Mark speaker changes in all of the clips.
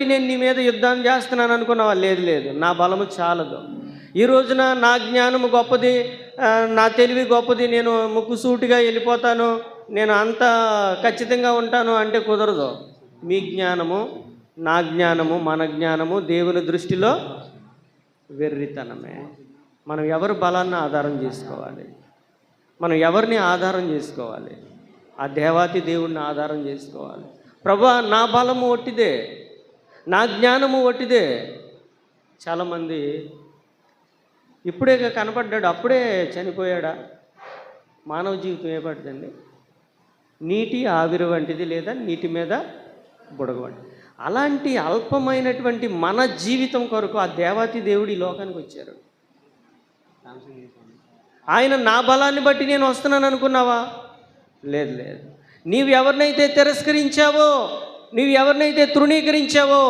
Speaker 1: నేను నీ మీద యుద్ధం చేస్తున్నాను అనుకున్నావా? లేదు లేదు, నా బలము చాలదు. ఈ రోజున నా జ్ఞానము గొప్పది, నా తెలివి గొప్పది, నేను ముక్కుసూటిగా వెళ్ళిపోతాను, నేను అంత ఖచ్చితంగా ఉంటాను అంటే కుదరదు. మీ జ్ఞానము, నా జ్ఞానము, మన జ్ఞానము దేవుని దృష్టిలో వెర్రితనమే. మనం ఎవరి బలాన్ని ఆధారం చేసుకోవాలి? మనం ఎవరిని ఆధారం చేసుకోవాలి? ఆ దేవాతి దేవుణ్ణి ఆధారం చేసుకోవాలి. ప్రభువా, నా బలము ఒట్టిదే, నా జ్ఞానము ఒట్టిదే. చాలామంది ఇప్పుడే కనపడ్డాడు, అప్పుడే చనిపోయాడా? మానవ జీవితం ఏ పడుతుంది? నీటి ఆవిరి వంటిది, లేదా నీటి మీద బుడగ వంటిది. అలాంటి అల్పమైనటువంటి మన జీవితం కొరకు ఆ దేవాతి దేవుడు ఈ లోకానికి వచ్చారు. ఆయన నా బలాన్ని బట్టి నేను వస్తున్నాను అనుకున్నావా? లేదు లేదు. నీవు ఎవరినైతే తిరస్కరించావో, నీవు ఎవరినైతే తృణీకరించావో,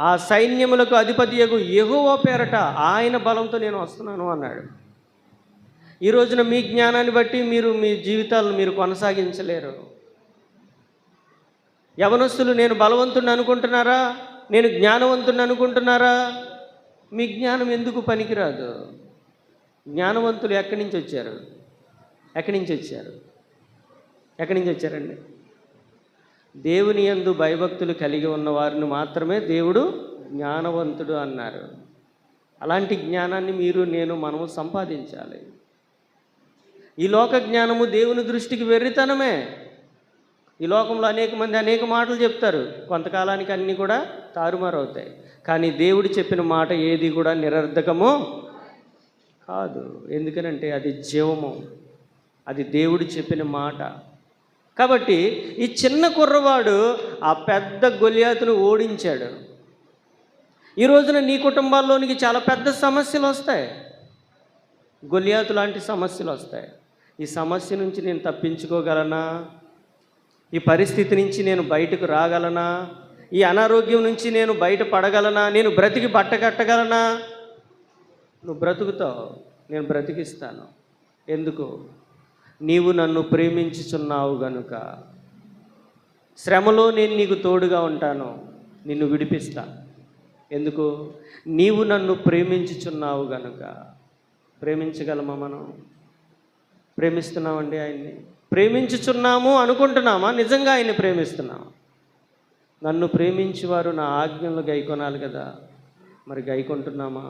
Speaker 1: ఆ సైన్యములకు అధిపతియగు యెహోవా పేరట ఆయన బలంతో నేను వస్తున్నాను అన్నాడు. ఈ రోజున మీ జ్ఞానాన్ని బట్టి మీరు మీ జీవితాలను మీరు కొనసాగించలేరు. యవనస్తులు నేను బలవంతుడిని అనుకుంటున్నారా? నేను జ్ఞానవంతుడిని అనుకుంటున్నారా? మీ జ్ఞానం ఎందుకు పనికిరాదు. జ్ఞానవంతులు ఎక్కడి నుంచి వచ్చారు? ఎక్కడి నుంచి వచ్చారు? ఎక్కడి నుంచి వచ్చారండి? దేవుని యందు భయభక్తులు కలిగి ఉన్న వారిని మాత్రమే దేవుడు జ్ఞానవంతుడు అన్నారు. అలాంటి జ్ఞానాన్ని మీరు, మనము సంపాదించాలి. ఈ లోక జ్ఞానము దేవుని దృష్టికి వెర్రితనమే. ఈ లోకంలో అనేక మంది అనేక మాటలు చెప్తారు, కొంతకాలానికి అన్నీ కూడా తారుమారవుతాయి. కానీ దేవుడు చెప్పిన మాట ఏది కూడా నిరర్ధకము కాదు. ఎందుకనంటే అది జీవము, అది దేవుడు చెప్పిన మాట. కాబట్టి ఈ చిన్న కుర్రవాడు ఆ పెద్ద గొలియాతును ఓడించాడు. ఈ రోజున నీ కుటుంబాల్లోనికి చాలా పెద్ద సమస్యలు వస్తాయి, గొలియాతు లాంటి సమస్యలు వస్తాయి. ఈ సమస్య నుంచి నేను తప్పించుకోగలనా? ఈ పరిస్థితి నుంచి నేను బయటకు రాగలనా? ఈ అనారోగ్యం నుంచి నేను బయటపడగలనా? నేను బ్రతికి బట్టకట్టగలనా? నువ్వు బ్రతుకుతావు, నేను బ్రతికిస్తాను. ఎందుకు? నీవు నన్ను ప్రేమించుచున్నావు గనుక. శ్రమలో నేను నీకు తోడుగా ఉంటాను, నిన్ను విడిపిస్తా. ఎందుకు? నీవు నన్ను ప్రేమించుచున్నావు గనుక. ప్రేమించగలమా మనం? ప్రేమిస్తున్నామండి ఆయన్ని? ప్రేమించుచున్నాము అనుకుంటున్నామా? నిజంగా ఆయన్ని ప్రేమిస్తున్నామా? నన్ను ప్రేమించేవారు నా ఆజ్ఞలు గైకొనాలి కదా. మరి గైకొంటున్నామా?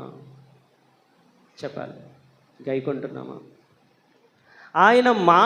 Speaker 1: చెప్పాలి. గైకొంటున్నామా? ఆయన మాట